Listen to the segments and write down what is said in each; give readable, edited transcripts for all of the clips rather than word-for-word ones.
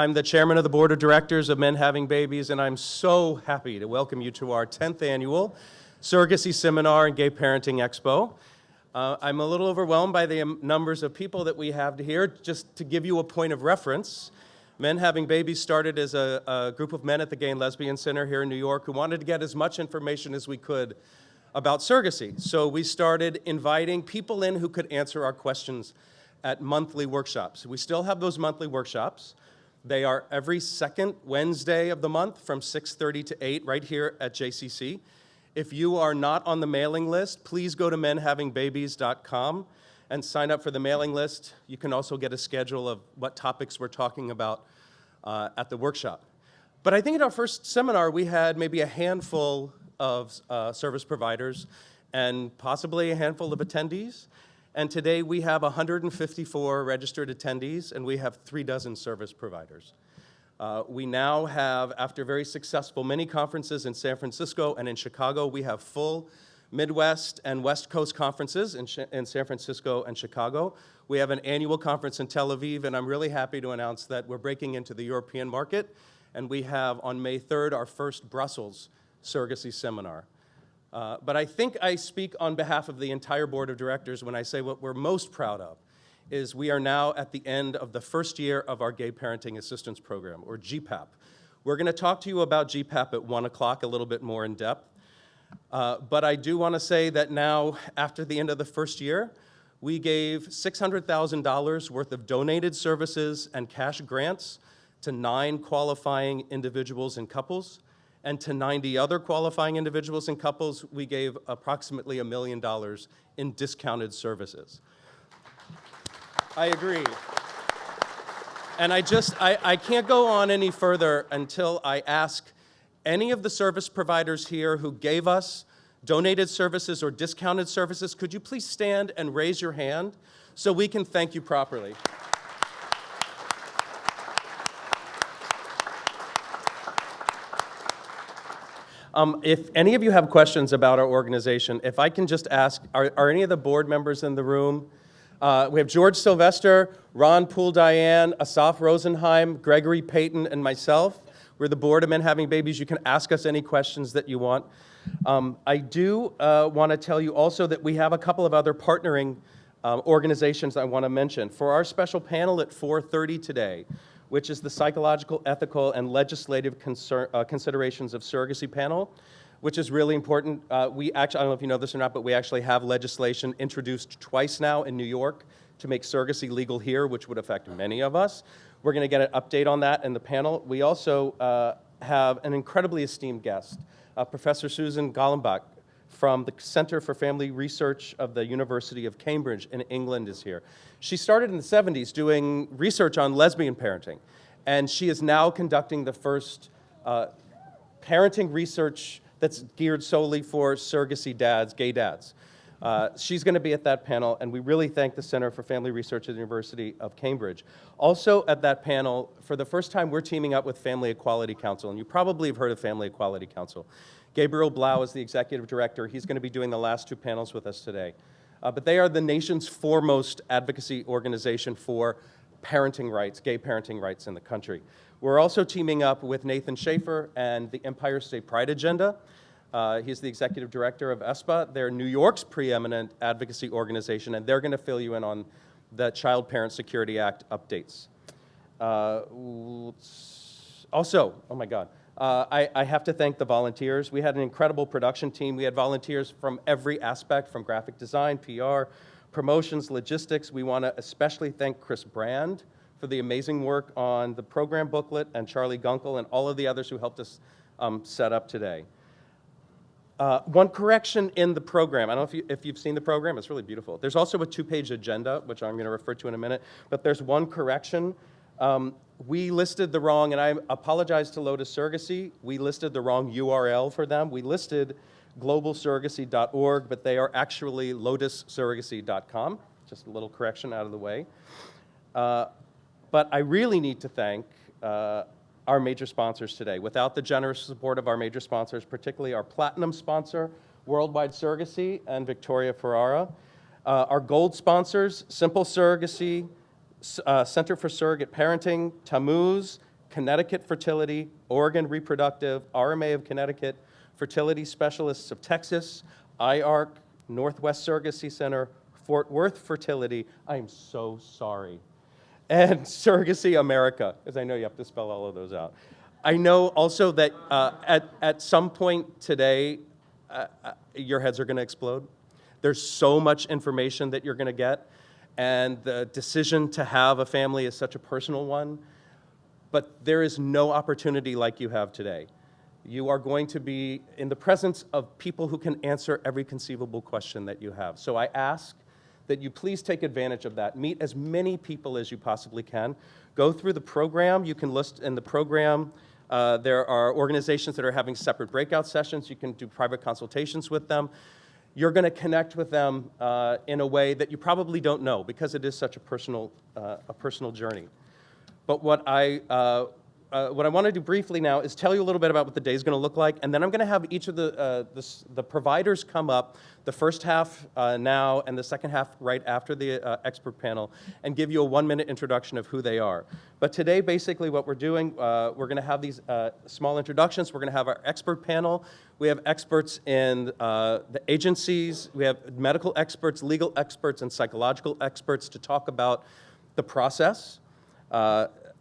I'm the chairman of the board of directors of Men Having Babies, and I'm so happy to welcome you to our 10th annual Surrogacy Seminar and Gay Parenting Expo. I'm a little overwhelmed by the numbers of people that we have here. Just to give you a point of reference, Men Having Babies started as a group of men at the Gay and Lesbian Center here in New York who wanted to get as much information as we could about surrogacy. So we started inviting people in who could answer our questions at monthly workshops. We still have those monthly workshops. They are every second Wednesday of the month from 6:30 to 8 right here at JCC. If you are not on the mailing list, please go to menhavingbabies.com and sign up for the mailing list. You can also get a schedule of what topics we're talking about at the workshop. But I think at our first seminar, we had maybe a handful of service providers and possibly a handful of attendees. And today we have 154 registered attendees, and we have 36 service providers. We now have, after very successful mini conferences in San Francisco and in Chicago, we have full Midwest and West Coast conferences in San Francisco and Chicago. We have an annual conference in Tel Aviv, and I'm really happy to announce that we're breaking into the European market, and we have on May 3rd our first Brussels surrogacy seminar. But I think I speak on behalf of the entire board of directors when I say what we're most proud of is we are now at the end of the first year of our Gay Parenting Assistance Program, or GPAP. We're going to talk to you about GPAP at 1 o'clock a little bit more in depth. But I do want to say that now, after the end of the first year, we gave $600,000 worth of donated services and cash grants to 9 qualifying individuals and couples. And to 90 other qualifying individuals and couples, we gave approximately $1 million in discounted services. I agree. And I can't go on any further until I ask any of the service providers here who gave us donated services or discounted services, could you please stand and raise your hand so we can thank you properly? If any of you have questions about our organization, if I can just ask, are any of the board members in the room? We have George Sylvester, Ron Poole-Diane, Asaf Rosenheim, Gregory Payton, and myself. We're the board of Men Having Babies. You can ask us any questions that you want. I do want to tell you also that we have a couple of other partnering organizations I want to mention. For our special panel at 4:30 today, which is the Psychological, Ethical, and Legislative Considerations of Surrogacy panel, which is really important. We actually, I don't know if you know this or not, but we actually have legislation introduced twice now in New York to make surrogacy legal here, which would affect many of us. We're going to get an update on that in the panel. We also have an incredibly esteemed guest, Professor Susan Aughinbaugh from the Center for Family Research of the University of Cambridge in England is here. She started in the 70s doing research on lesbian parenting, and she is now conducting the first parenting research that's geared solely for surrogacy dads, gay dads. She's going to be at that panel, and we really thank the Center for Family Research at the University of Cambridge. Also at that panel, for the first time, we're teaming up with Family Equality Council, and you probably have heard of Family Equality Council. Gabriel Blau is the executive director. He's going to be doing the last 2 panels with us today. But they are the nation's foremost advocacy organization for parenting rights, gay parenting rights in the country. We're also teaming up with Nathan Schaefer and the Empire State Pride Agenda. He's the executive director of ESPA. They're New York's preeminent advocacy organization, and they're going to fill you in on the Child Parent Security Act updates. Also, oh my God, I have to thank the volunteers. We had an incredible production team. We had volunteers from every aspect, from graphic design, PR, promotions, logistics. We want to especially thank Chris Brand for the amazing work on the program booklet, and Charlie Gunkel and all of the others who helped us set up today. One correction in the program. I don't know if you've seen the program. It's really beautiful. There's also a 2-page agenda, which I'm going to refer to in a minute, but there's one correction. We listed the wrong, and I apologize to Lotus Surrogacy, we listed the wrong URL for them. We listed globalsurrogacy.org, but they are actually lotussurrogacy.com. Just a little correction out of the way. But I really need to thank our major sponsors today. Without the generous support of our major sponsors, particularly our platinum sponsor, Worldwide Surrogacy, and Victoria Ferrara, our gold sponsors, Simple Surrogacy, Center for Surrogate Parenting, Tammuz, Connecticut Fertility, Oregon Reproductive, RMA of Connecticut, Fertility Specialists of Texas, IARC, Northwest Surrogacy Center, Fort Worth Fertility, I am so sorry, and Surrogacy America, because I know you have to spell all of those out. I know also that at some point today, your heads are going to explode. There's so much information that you're going to get, and the decision to have a family is such a personal one, but there is no opportunity like you have today. You are going to be in the presence of people who can answer every conceivable question that you have. So I ask that you please take advantage of that. Meet as many people as you possibly can. Go through the program. You can list in the program. There are organizations that are having separate breakout sessions. You can do private consultations with them. You're going to connect with them in a way that you probably don't know, because it is such a personal journey. But what I want to do briefly now is tell you a little bit about what the day is going to look like, and then I'm going to have each of the providers come up, the first half now and the second half right after the expert panel, and give you a 1-minute introduction of who they are. But today, basically what we're doing, we're going to have these small introductions. We're going to have our expert panel. We have experts in the agencies. We have medical experts, legal experts, and psychological experts to talk about the process.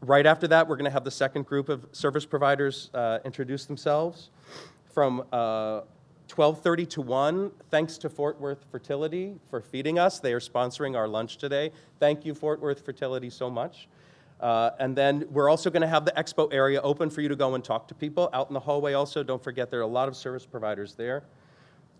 Right after that, we're going to have the second group of service providers introduce themselves. From 12:30 to 1, thanks to Fort Worth Fertility for feeding us. They are sponsoring our lunch today. Thank you, Fort Worth Fertility, so much. And then we're also going to have the Expo area open for you to go and talk to people. Out in the hallway also, don't forget there are a lot of service providers there.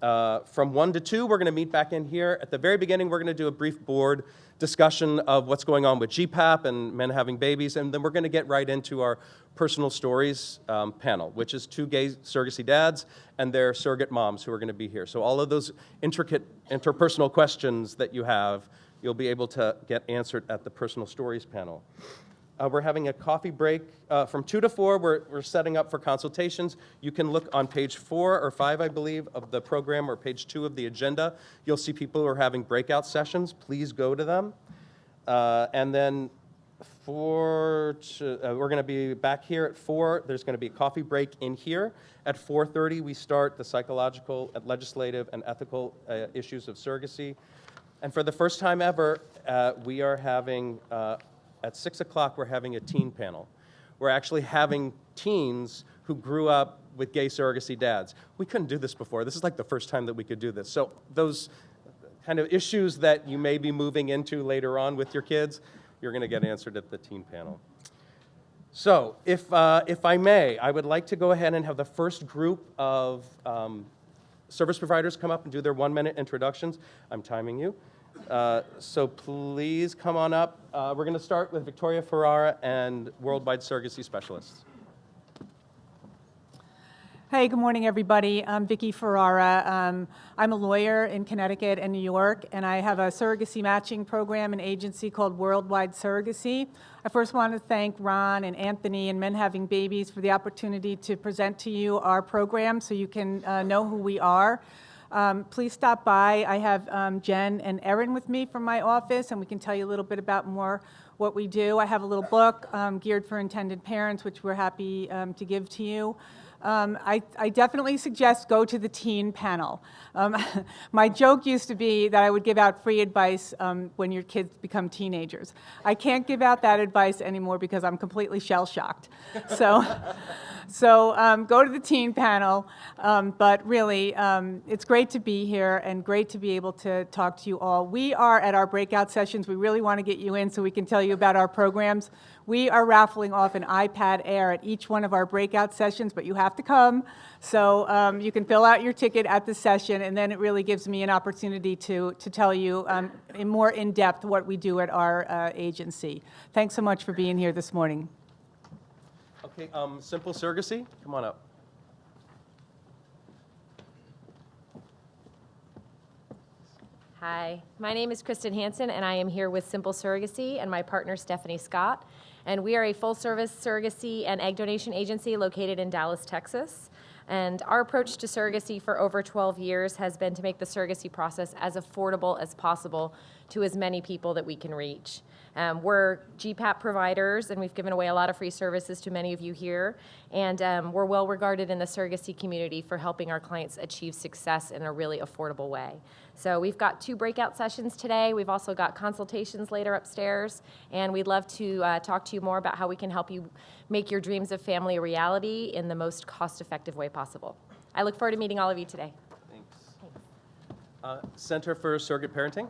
From 1 to 2, we're going to meet back in here. At the very beginning, we're going to do a brief board discussion of what's going on with GPAP and men having babies, and then we're going to get right into our personal stories panel, which is 2 gay surrogacy dads and their surrogate moms who are going to be here. So all of those intricate interpersonal questions that you have, you'll be able to get answered at the personal stories panel. We're having a coffee break from 2 to 4. We're setting up for consultations. You can look on page 4 or 5, I believe, of the program, or page 2 of the agenda. You'll see people who are having breakout sessions. Please go to them. And then we're going to be back here at 4. There's going to be a coffee break in here. At 4:30, we start the psychological, legislative, and ethical issues of surrogacy. And for the first time ever, we are having at 6 o'clock, we're having a teen panel. We're actually having teens who grew up with gay surrogacy dads. We couldn't do this before. This is like the first time that we could do this. So those kind of issues that you may be moving into later on with your kids, you're going to get answered at the teen panel. So if I may, I would like to go ahead and have the first group of service providers come up and do their 1-minute introductions. I'm timing you. So please come on up. We're going to start with Victoria Ferrara and Worldwide Surrogacy Specialists. Hey, good morning, everybody. I'm Vicki Ferrara. I'm a lawyer in Connecticut and New York, and I have a surrogacy matching program and agency called Worldwide Surrogacy. I first want to thank Ron and Anthony and Men Having Babies for the opportunity to present to you our program so you can know who we are. Please stop by. I have Jen and Erin with me from my office, and we can tell you a little bit about more what we do. I have a little book geared for intended parents, which we're happy to give to you. I definitely suggest go to the teen panel. My joke used to be that I would give out free advice when your kids become teenagers. I can't give out that advice anymore because I'm completely shell-shocked. So go to the teen panel, but really, it's great to be here and great to be able to talk to you all. We are at our breakout sessions. We really want to get you in so we can tell you about our programs. We are raffling off an iPad Air at each one of our breakout sessions, but you have to come. So you can fill out your ticket at the session, and then it really gives me an opportunity to tell you in more in-depth what we do at our agency. Thanks so much for being here this morning. Okay, Simple Surrogacy, come on up. Hi, my name is Kristen Hanson, and I am here with Simple Surrogacy and my partner Stephanie Scott. And we are a full-service surrogacy and egg donation agency located in Dallas, Texas. And our approach to surrogacy for over 12 years has been to make the surrogacy process as affordable as possible to as many people that we can reach. We're GPAP providers, and we've given away a lot of free services to many of you here. And we're well regarded in the surrogacy community for helping our clients achieve success in a really affordable way. So we've got 2 breakout sessions today. We've also got consultations later upstairs, and we'd love to talk to you more about how we can help you make your dreams of family a reality in the most cost-effective way possible. I look forward to meeting all of you today. Thanks. Center for Surrogate Parenting.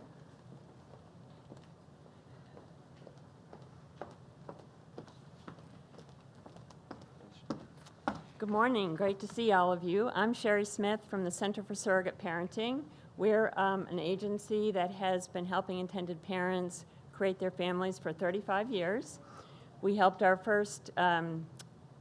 Good morning. Great to see all of you. I'm Sherrie Smith from the Center for Surrogate Parenting. We're an agency that has been helping intended parents create their families for 35 years. We helped our first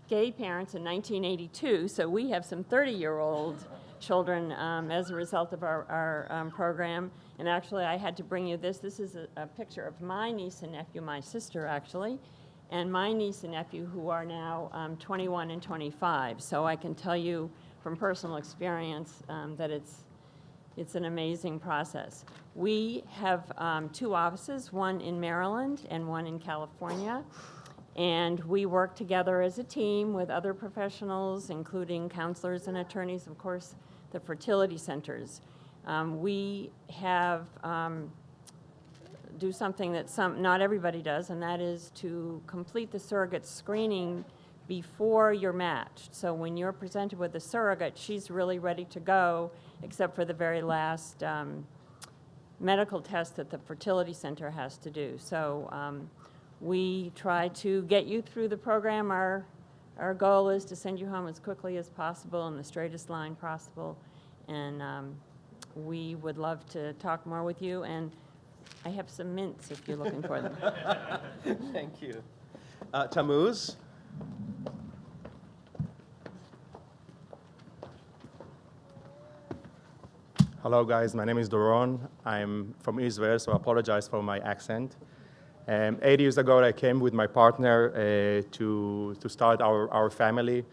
gay parents in 1982, so we have some 30-year-old children as a result of our program. And actually, I had to bring you this. This is a picture of my niece and nephew, my sister, actually, and my niece and nephew, who are now 21 and 25. So I can tell you from personal experience that it's an amazing process. We have 2 offices, one in Maryland and one in California. And we work together as a team with other professionals, including counselors and attorneys, of course, the fertility centers. We have do something that not everybody does, and that is to complete the surrogate screening before you're matched. So when you're presented with a surrogate, she's really ready to go, except for the very last medical test that the fertility center has to do. So we try to get you through the program. Our goal is to send you home as quickly as possible in the straightest line possible, and we would love to talk more with you. And I have some mints if you're looking for them. Thank you. Tammuz. Hello guys, my name is Doron. I'm from Israel, so I apologize for my accent. 8 years ago, I came with my partner to start our family.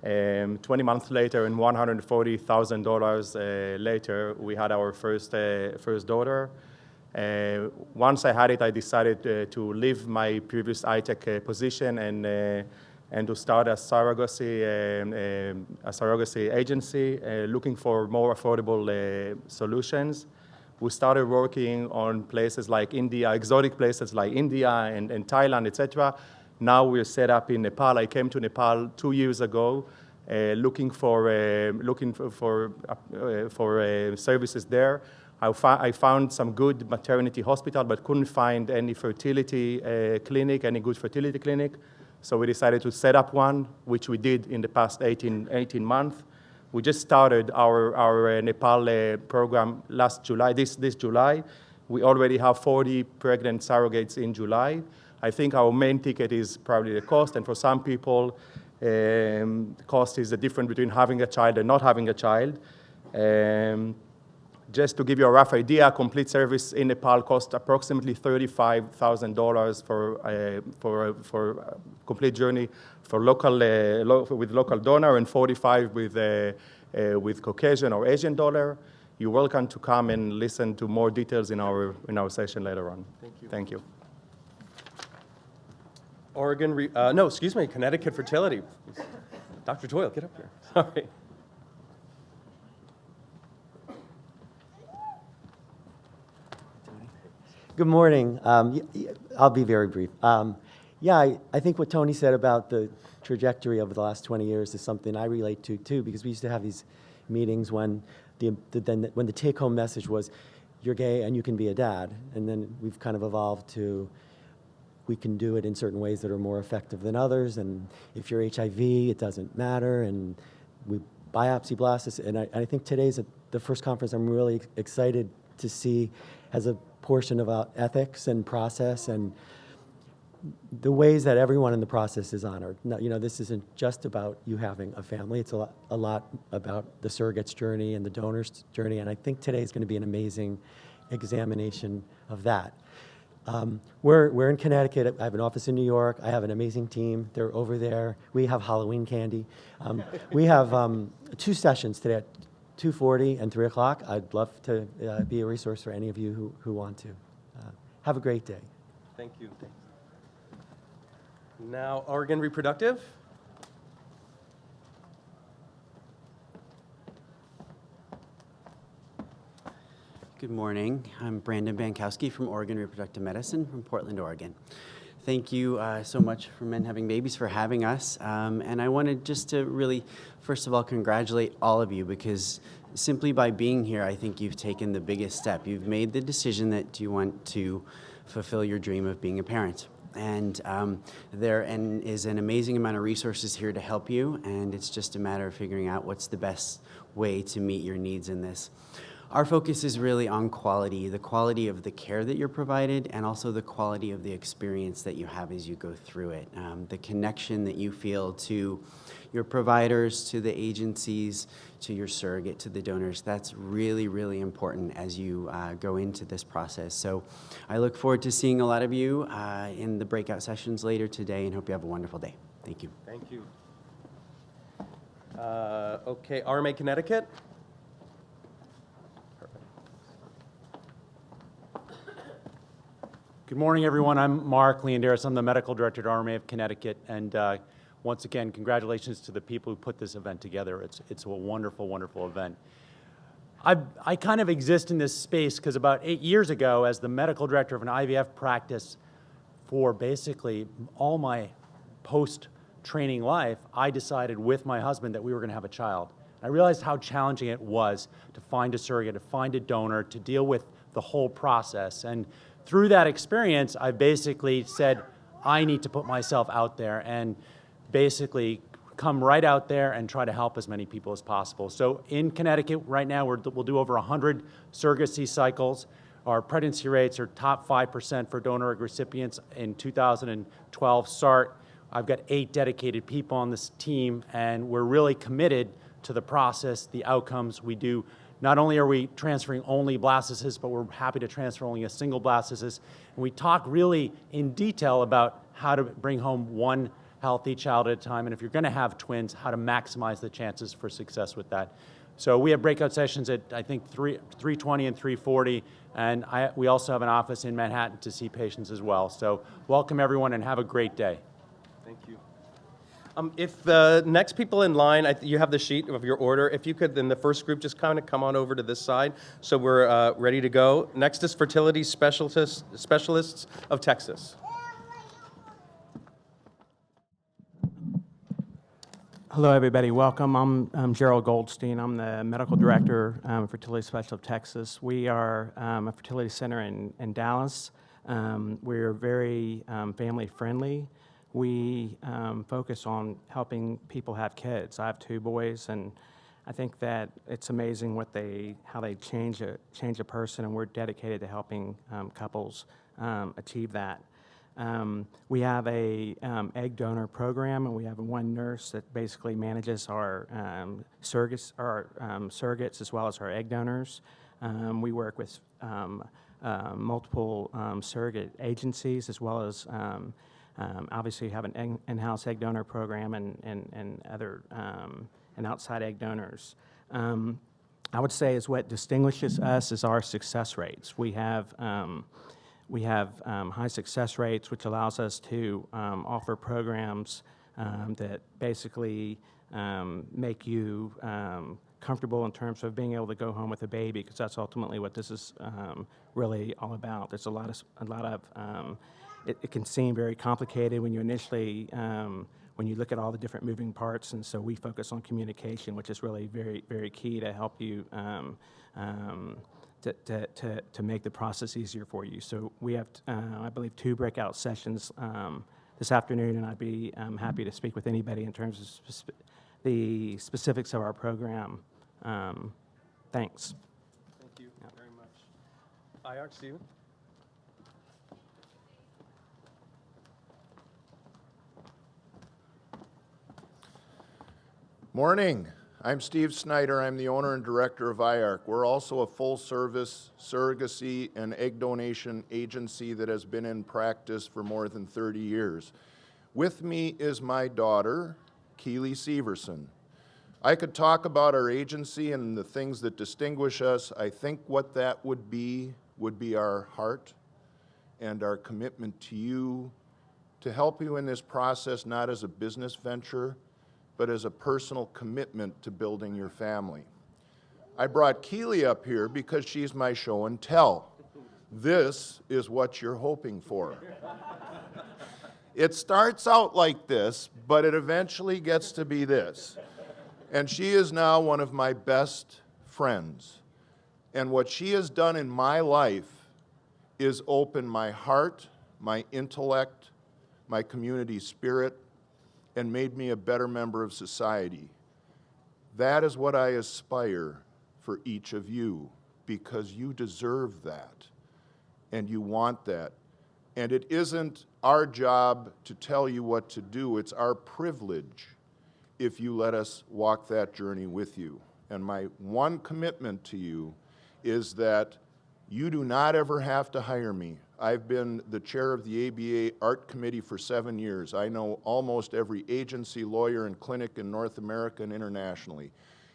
20 months later, and $140,000 later, we had our first daughter. Once I had it, I decided to leave my previous ITech position and to start a surrogacy agency looking for more affordable solutions. We started working on places like India, exotic places like India and Thailand, etc. Now we're set up in Nepal. I came to Nepal 2 years ago, looking for services there. I found some good maternity hospital, but couldn't find any fertility clinic, any good fertility clinic. So we decided to set up one, which we did in the past 18 months. We just started our Nepal program last July, this July. We already have 40 pregnant surrogates in July. I think our main ticket is probably the cost, and for some people, cost is the difference between having a child and not having a child. Just to give you a rough idea, complete service in Nepal costs approximately $35,000 for a complete journey for with local donor, and $45,000 with Caucasian or Asian donor. You're welcome to come and listen to more details in our session later on. Thank you. Thank you. Connecticut Fertility. Dr. Doyle, get up here. Sorry. Good morning. I'll be very brief. I think what Tony said about the trajectory over the last 20 years is something I relate to too, because we used to have these meetings when the take-home message was, you're gay and you can be a dad, and then we've kind of evolved to, we can do it in certain ways that are more effective than others, and if you're HIV, it doesn't matter, and we biopsy blast this, and I think today's the first conference I'm really excited to see has a portion about ethics and process and the ways that everyone in the process is honored. No, this isn't just about you having a family. It's a lot about the surrogate's journey and the donor's journey, and I think today is going to be an amazing examination of that. We're in Connecticut. I have an office in New York. I have an amazing team. They're over there. We have Halloween candy. We have 2 sessions today at 2:40 and 3 o'clock. I'd love to be a resource for any of you who want to. Have a great day. Thank you. Now, Oregon Reproductive. Good morning. I'm Brandon Bankowski from Oregon Reproductive Medicine from Portland, Oregon. Thank you so much for Men Having Babies for having us. And I wanted just to really, first of all, congratulate all of you, because simply by being here, I think you've taken the biggest step. You've made the decision that you want to fulfill your dream of being a parent. And there is an amazing amount of resources here to help you, and it's just a matter of figuring out what's the best way to meet your needs in this. Our focus is really on quality, the quality of the care that you're provided, and also the quality of the experience that you have as you go through it. The connection that you feel to your providers, to the agencies, to your surrogate, to the donors, that's really, really important as you go into this process. So I look forward to seeing a lot of you in the breakout sessions later today, and hope you have a wonderful day. Thank you. Thank you. Okay, RMA Connecticut. Good morning, everyone. I'm Mark Leondaris. I'm the medical director at RMA of Connecticut. And once again, congratulations to the people who put this event together. It's a wonderful, wonderful event. I kind of exist in this space because about 8 years ago, as the medical director of an IVF practice for basically all my post-training life, I decided with my husband that we were going to have a child. I realized how challenging it was to find a surrogate, to find a donor, to deal with the whole process. And through that experience, I basically said, I need to put myself out there and basically come right out there and try to help as many people as possible. So in Connecticut right now, we'll do over 100 surrogacy cycles. Our pregnancy rates are top 5% for donor egg recipients in 2012 SART. I've got 8 dedicated people on this team, and we're really committed to the process, the outcomes we do. Not only are we transferring only blastocysts, but we're happy to transfer only a single blastocyst. And we talk really in detail about how to bring home one healthy child at a time, and if you're going to have twins, how to maximize the chances for success with that. So we have breakout sessions at, I think, 3:20 and 3:40, and we also have an office in Manhattan to see patients as well. So welcome, everyone, and have a great day. Thank you. If the next people in line, you have the sheet of your order. If you could, then the first group just kind of come on over to this side so we're ready to go. Next is Fertility Specialists of Texas. Hello, everybody. Welcome. I'm Gerald Goldstein. I'm the medical director for Fertility Specialist of Texas. We are a fertility center in Dallas. We're very family friendly. We focus on helping people have kids. I have 2 boys, and I think that it's amazing how they change a person, and we're dedicated to helping couples achieve that. We have a egg donor program, and we have 1 nurse that basically manages our surrogates as well as our egg donors. We work with multiple surrogate agencies as well as obviously have an in-house egg donor program and other and outside egg donors. I would say is what distinguishes us is our success rates. We have high success rates, which allows us to offer programs that basically make you comfortable in terms of being able to go home with a baby, because that's ultimately what this is really all about. There's a lot of it can seem very complicated when you initially when you look at all the different moving parts, and so we focus on communication, which is really very, very key to help you to make the process easier for you. So we have, I believe, 2 breakout sessions this afternoon, and I'd be happy to speak with anybody in terms of the specifics of our program. Thanks. Thank you very much. IARC, Stephen. Morning. I'm Steve Snyder. I'm the owner and director of IARC. We're also a full-service surrogacy and egg donation agency that has been in practice for more than 30 years. With me is my daughter, Keely Severson. I could talk about our agency and the things that distinguish us. I think what that would be our heart and our commitment to you to help you in this process, not as a business venture, but as a personal commitment to building your family. I brought Keely up here because she's my show and tell. This is what you're hoping for. It starts out like this, but it eventually gets to be this. And she is now one of my best friends. And what she has done in my life is open my heart, my intellect, my community spirit, and made me a better member of society. That is what I aspire for each of you, because you deserve that, and you want that. And it isn't our job to tell you what to do, it's our privilege if you let us walk that journey with you. And my one commitment to you is that you do not ever have to hire me. I've been the chair of the ABA Art Committee for 7 years. I know almost every agency, lawyer, and clinic in North America and internationally.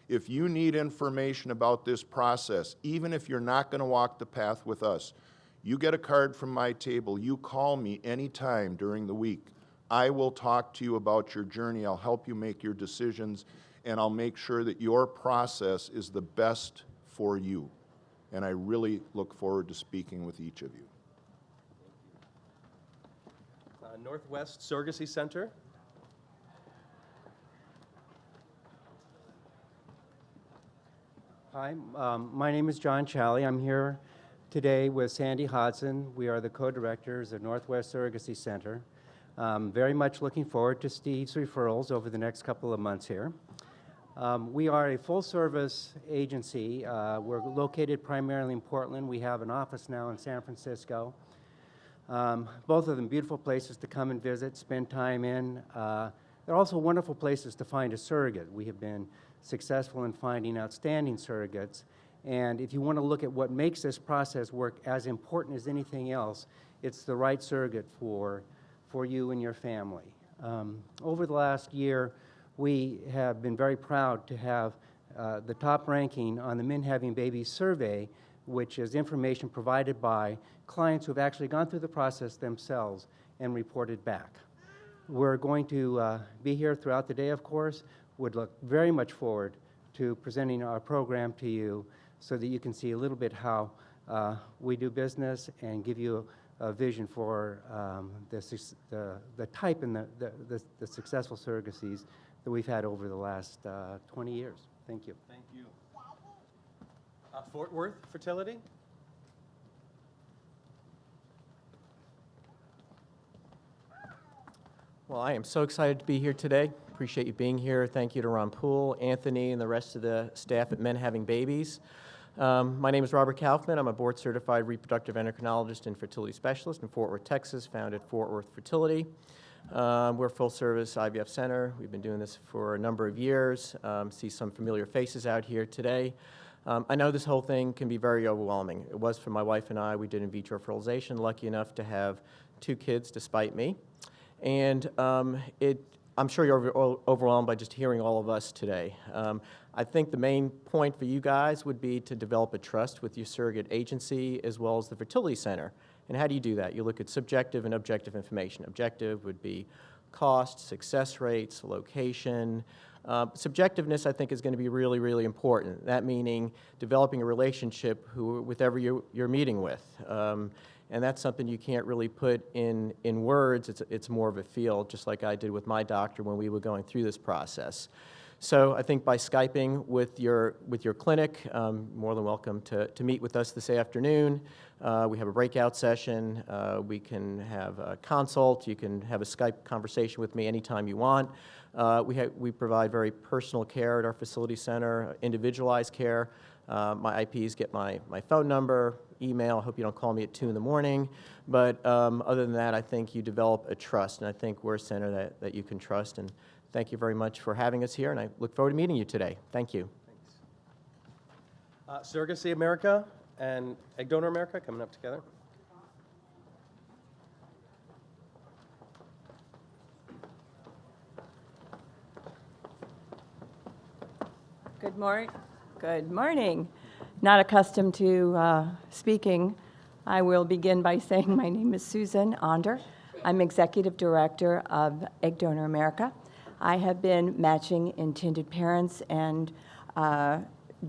If you need information about this process, even if you're not going to walk the path with us, you get a card from my table. You call me anytime during the week. I will talk to you about your journey. I'll help you make your decisions, and I'll make sure that your process is the best for you. And I really look forward to speaking with each of you. Northwest Surrogacy Center. Hi, my name is John Challey. I'm here today with Sandy Hodson. We are the co-directors of Northwest Surrogacy Center. Very much looking forward to Steve's referrals over the next couple of months here. We are a full-service agency. We're located primarily in Portland. We have an office now in San Francisco. Both of them beautiful places to come and visit, spend time in. They're also wonderful places to find a surrogate. We have been successful in finding outstanding surrogates. And if you want to look at what makes this process work as important as anything else, it's the right surrogate for you and your family. Over the last year, we have been very proud to have the top ranking on the Men Having Babies survey, which is information provided by clients who have actually gone through the process themselves and reported back. We're going to be here throughout the day, of course. Would look very much forward to presenting our program to you so that you can see a little bit how we do business and give you a vision for the type and the successful surrogacies that we've had over the last 20 years. Thank you. Thank you. Fort Worth Fertility. Well, I am so excited to be here today. Appreciate you being here. Thank you to Ron Poole, Anthony, and the rest of the staff at Men Having Babies. My name is Robert Kaufman. I'm a board-certified reproductive endocrinologist and fertility specialist in Fort Worth, Texas, founded Fort Worth Fertility. We're a full-service IVF center. We've been doing this for a number of years. See some familiar faces out here today. I know this whole thing can be very overwhelming. It was for my wife and I. We did in vitro fertilization, lucky enough to have 2 kids despite me. And I'm sure you're overwhelmed by just hearing all of us today. I think the main point for you guys would be to develop a trust with your surrogate agency as well as the fertility center. And how do you do that? You look at subjective and objective information. Objective would be cost, success rates, location. Subjectiveness, I think, is going to be really, really important. That meaning developing a relationship with whoever you're meeting with. And that's something you can't really put in words. It's more of a feel, just like I did with my doctor when we were going through this process. So I think by Skyping with your clinic, more than welcome to meet with us this afternoon. We have a breakout session. We can have a consult. You can have a Skype conversation with me anytime you want. We provide very personal care at our facility center, individualized care. My IPs get my phone number, email. I hope you don't call me at 2 in the morning. But other than that, I think you develop a trust, and I think we're a center that you can trust. And thank you very much for having us here, and I look forward to meeting you today. Thank you. Thanks. Surrogacy America and Egg Donor America coming up together. Good morning. Not accustomed to speaking I will begin by saying my name is Susan Onder. I'm Executive Director of Egg Donor America. I have been matching intended parents and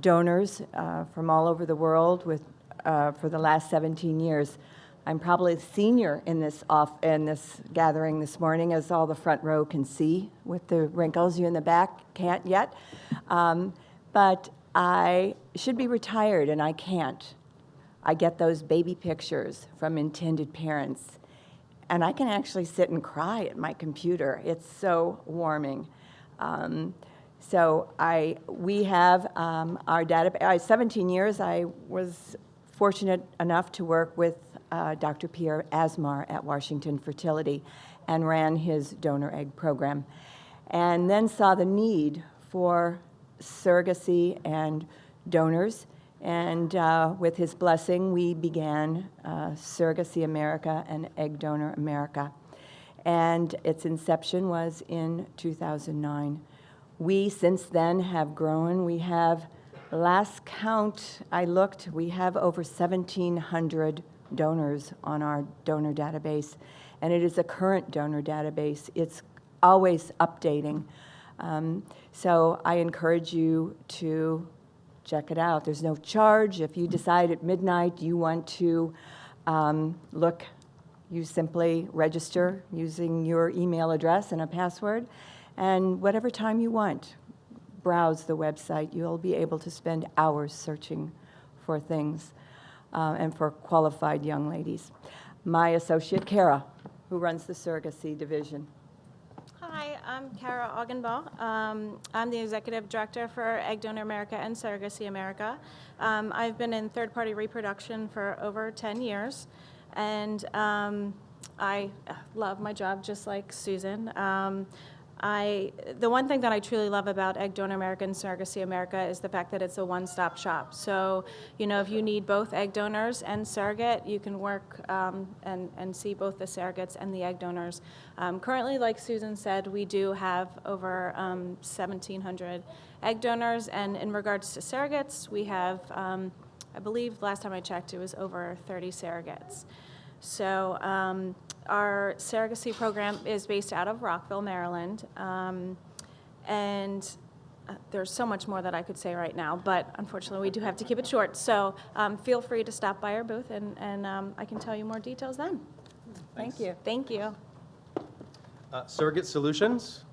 donors from all over the world for the last 17 years. I'm probably the senior in this gathering this morning, as all the front row can see with the wrinkles. You in the back can't yet. But I should be retired, and I can't. I get those baby pictures from intended parents, and I can actually sit and cry at my computer. It's so warming. We have our database. 17 years, I was fortunate enough to work with Dr. Pierre Asmar at Washington Fertility and ran his donor egg program, and then saw the need for surrogacy and donors. And with his blessing, we began Surrogacy America and Egg Donor America. And its inception was in 2009. We, since then, have grown. We have, last count I looked, we have over 1,700 donors on our donor database. And it is a current donor database. It's always updating. So I encourage you to check it out. There's no charge. If you decide at midnight you want to look, you simply register using your email address and a password, and whatever time you want, browse the website. You'll be able to spend hours searching for things and for qualified young ladies. My associate, Kara, who runs the surrogacy division. Hi, I'm Kara Aughinbaugh. I'm the Executive Director for Egg Donor America and Surrogacy America. I've been in third-party reproduction for over 10 years, and I love my job just like Susan. The one thing that I truly love about Egg Donor America and Surrogacy America is the fact that it's a one-stop shop. So, you know, if you need both egg donors and surrogate, you can work and see both the surrogates and the egg donors. Currently, like Susan said, we do have over 1,700 egg donors, and in regards to surrogates, we have, I believe last time I checked, it was over 30 surrogates. So our surrogacy program is based out of Rockville, Maryland, and there's so much more that I could say right now, but unfortunately we do have to keep it short. So feel free to stop by our booth, and I can tell you more details then. Thank you. Thank you. Surrogate Solutions.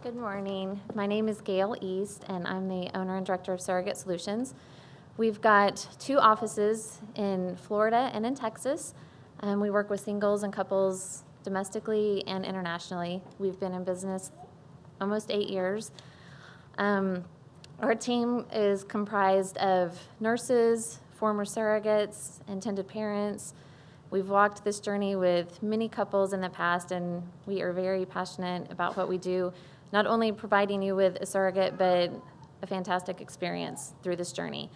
Good morning. My name is Gail East, and I'm the owner and director of Surrogate Solutions. We've got 2 offices in Florida and in Texas. We work with singles and couples domestically and internationally. We've been in business almost 8 years. Our team is comprised of nurses, former surrogates, intended parents. We've walked this journey with many couples in the past, and we are very passionate about what we do, not only providing you with a surrogate, but a fantastic experience through this journey.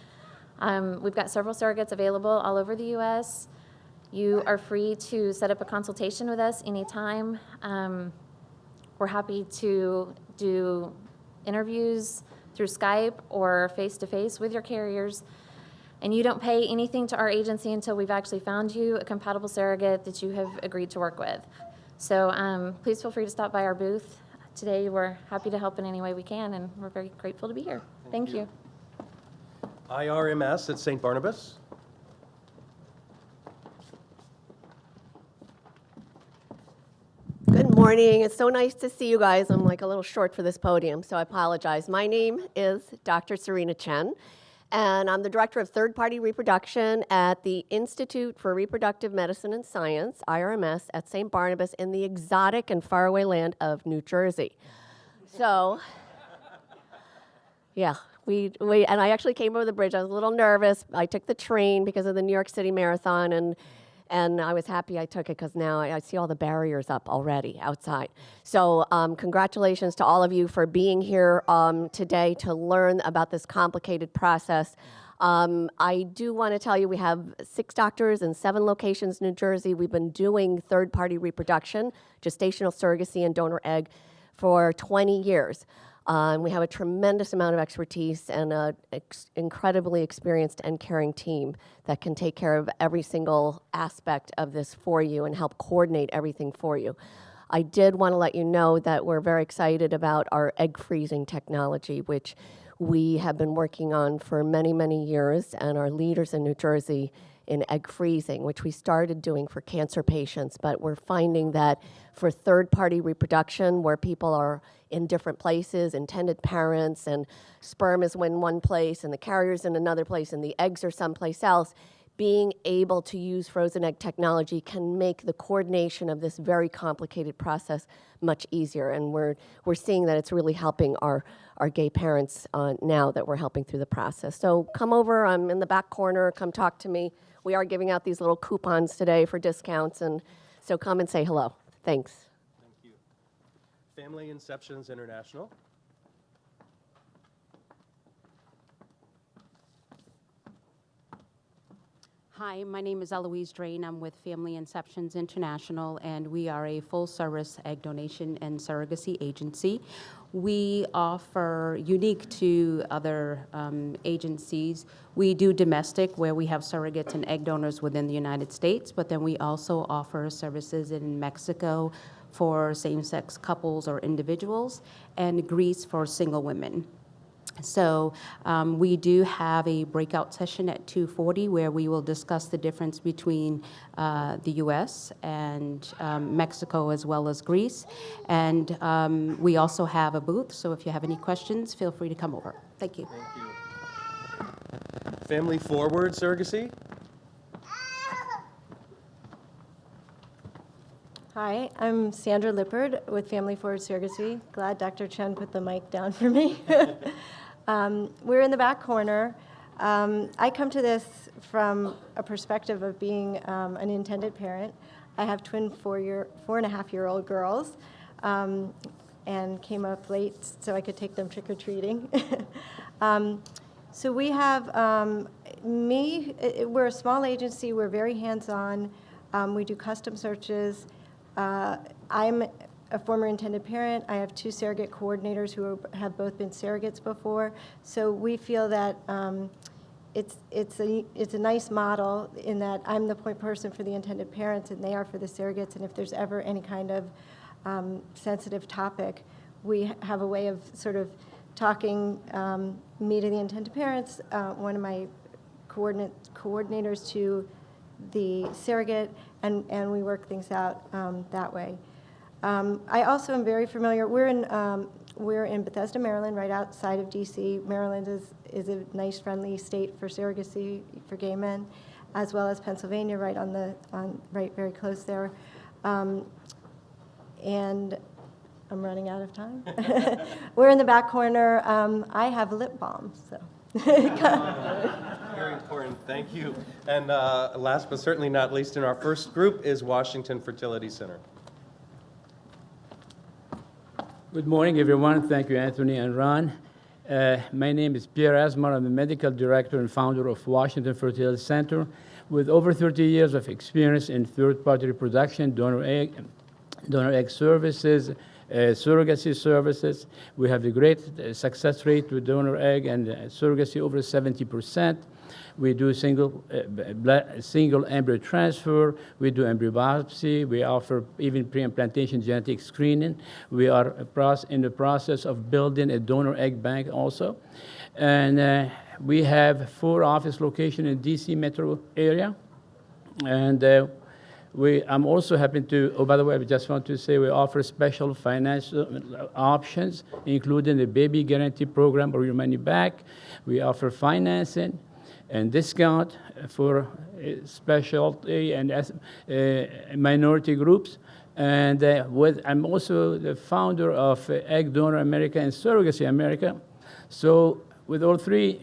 We've got several surrogates available all over the U.S. You are free to set up a consultation with us anytime. We're happy to do interviews through Skype or face-to-face with your carriers. And you don't pay anything to our agency until we've actually found you a compatible surrogate that you have agreed to work with. So please feel free to stop by our booth. Today, we're happy to help in any way we can, and we're very grateful to be here. Thank you. IRMS at St. Barnabas. Good morning. It's so nice to see you guys. I'm like a little short for this podium, so I apologize. My name is Dr. Serena Chen, and I'm the Director of Third-Party Reproduction at the Institute for Reproductive Medicine and Science, IRMS, at St. Barnabas in the exotic and faraway land of New Jersey. So, yeah, and I actually came over the bridge. I was a little nervous. I took the train because of the New York City Marathon, and I was happy I took it because now I see all the barriers up already outside. So congratulations to all of you for being here today to learn about this complicated process. I do want to tell you we have 6 doctors in 7 locations in New Jersey. We've been doing third-party reproduction, gestational surrogacy, and donor egg for 20 years. And we have a tremendous amount of expertise and an incredibly experienced and caring team that can take care of every single aspect of this for you and help coordinate everything for you. I did want to let you know that we're very excited about our egg freezing technology, which we have been working on for many, many years, and are leaders in New Jersey in egg freezing, which we started doing for cancer patients, but we're finding that for third-party reproduction, where people are in different places, intended parents, and sperm is in one place, and the carrier's in another place, and the eggs are someplace else, being able to use frozen egg technology can make the coordination of this very complicated process much easier. And we're seeing that it's really helping our gay parents now that we're helping through the process. So come over, I'm in the back corner, come talk to me. We are giving out these little coupons today for discounts, and so come and say hello. Thanks. Thank you. Family Inceptions International. Hi, my name is Eloise Drane. I'm with Family Inceptions International, and we are a full-service egg donation and surrogacy agency. We offer, unique to other agencies, we do domestic, where we have surrogates and egg donors within the United States, but then we also offer services in Mexico for same-sex couples or individuals, and Greece for single women. So we do have a breakout session at 2:40 where we will discuss the difference between the U.S. and Mexico as well as Greece. And we also have a booth, so if you have any questions, feel free to come over. Thank you. Thank you. Family Forward Surrogacy. Hi, I'm Sandra Lippard with Family Forward Surrogacy. Glad Dr. Chen put the mic down for me. We're in the back corner. I come to this from a perspective of being an intended parent. I have twin 4.5-year-old girls, and came up late so I could take them trick-or-treating. So we have we're a small agency, we're very hands-on. We do custom searches. I'm a former intended parent. I have 2 surrogate coordinators who have both been surrogates before. So we feel that it's a nice model in that I'm the point person for the intended parents and they are for the surrogates. And if there's ever any kind of sensitive topic, we have a way of sort of talking me to the intended parents, one of my coordinators to the surrogate, and we work things out that way. I also am very familiar. We're in Bethesda, Maryland, right outside of D.C. Maryland is a nice, friendly state for surrogacy for gay men, as well as Pennsylvania, right very close there. And I'm running out of time. We're in the back corner. I have lip balm, so. Very important, thank you. And last but certainly not least in our first group is Washington Fertility Center. Good morning, everyone. Thank you, Anthony and Ron. My name is Pierre Asmar. I'm the medical director and founder of Washington Fertility Center with over 30 years of experience in third-party reproduction, donor egg services, surrogacy services. We have a great success rate with donor egg and surrogacy over 70%. We do single embryo transfer. We do embryo biopsy. We offer even pre-implantation genetic screening. We are in the process of building a donor egg bank also. And we have 4 office locations in DC metro area. And I'm also happy to, oh, by the way, I just want to say we offer special financial options, including the baby guarantee program or your money back. We offer financing and discount for specialty and minority groups. And I'm also the founder of Egg Donor America and Surrogacy America. So with all 3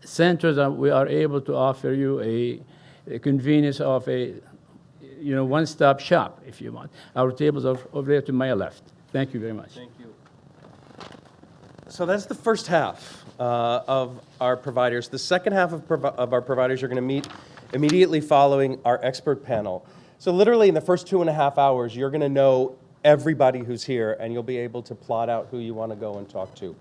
centers, we are able to offer you a convenience of a one-stop shop, if you want. Our tables are over there to my left. Thank you very much. Thank you. So that's the first half of our providers. The second half of our providers you're going to meet immediately following our expert panel. So literally in the first 2.5 hours, you're going to know everybody who's here, and you'll be able to plot out who you want to go and talk to.